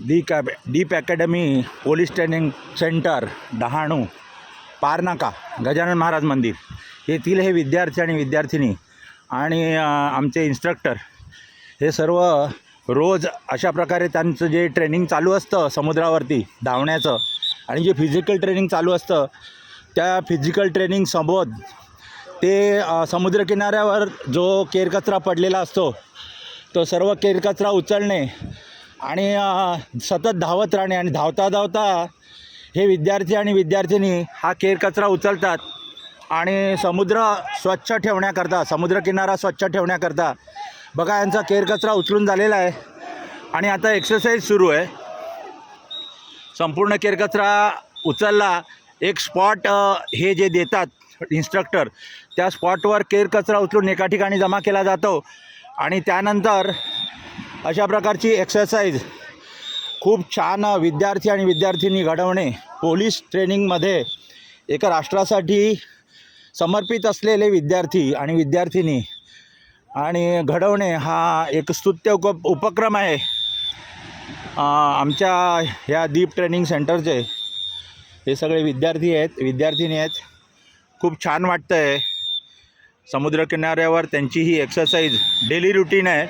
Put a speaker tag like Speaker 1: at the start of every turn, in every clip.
Speaker 1: Deep academy police training centre Dahanu Parnaka Gajanan Maharaj मंदिर येथील हे विद्यार्थी आणि विद्यार्थिनी आणि आमचे इन्स्ट्रक्टर हे सर्व रोज अशा प्रकारे त्यांचं जे ट्रेनिंग चालू असतं समुद्रावरती धावण्याचं आणि जे फिजिकल ट्रेनिंग चालू असतं त्या फिजिकल ट्रेनिंगसोबत ते समुद्रकिनाऱ्यावर जो केरकचरा पडलेला असतो तो सर्व केरकचरा उचलणे आणि सतत धावत राहणे आणि धावता धावता हे विद्यार्थी आणि विद्यार्थिनी हा केरकचरा उचलतात आणि समुद्र स्वच्छ ठेवण्याकरता समुद्रकिनारा स्वच्छ ठेवण्याकरता बघा यांचा केरकचरा उचलून झालेला आहे आणि आता एक्सरसाइज सुरू आहे. संपूर्ण केरकचरा उचलला एक स्पॉट हे जे देतात इन्स्ट्रक्टर त्या स्पॉटवर केरकचरा उचलून एका ठिकाणी जमा केला जातो आणि त्यानंतर अशा प्रकारची एक्सरसाइज खूप छान विद्यार्थी आणि विद्यार्थिनी घडवणे पोलीस ट्रेनिंगमध्ये एका राष्ट्रासाठी समर्पित असलेले विद्यार्थी आणि विद्यार्थिनी आणि घडवणे हा एक स्तुत्य उपक्रम आहे. आमच्या ह्या डीप ट्रेनिंग सेंटरचे हे सगळे विद्यार्थी आहेत विद्यार्थिनी आहेत. खूप छान वाटतं आहे. समुद्रकिनाऱ्यावर त्यांची ही एक्सरसाइज डेली रुटीन आहे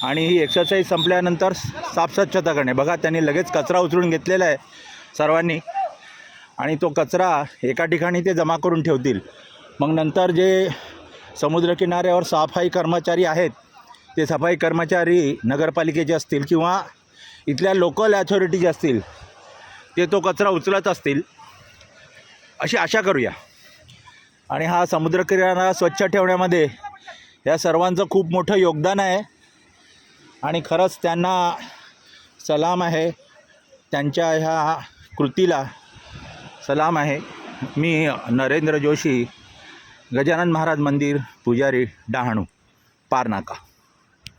Speaker 1: आणि ही एक्सरसाइज संपल्यानंतर साफस्वच्छता करणे. बघा त्यांनी लगेच कचरा उचलून घेतलेला आहे सर्वांनी आणि तो कचरा एका ठिकाणी ते जमा करून ठेवतील. मग नंतर जे समुद्रकिनाऱ्यावर सफाई कर्मचारी आहेत ते सफाई कर्मचारी नगरपालिकेचे असतील किंवा इथल्या लोकल ॲथॉरिटीज असतील ते तो कचरा उचलत असतील अशी आशा करूया. आणि हा समुद्रकिनारा स्वच्छ ठेवण्यामध्ये या सर्वांचं खूप मोठं योगदान आहे आणि खरंच त्यांना सलाम आहे. त्यांच्या ह्या कृतीला सलाम आहे. मी नरेंद्र जोशी गजानन महाराज मंदिर पुजारी डहाणू पारनाका.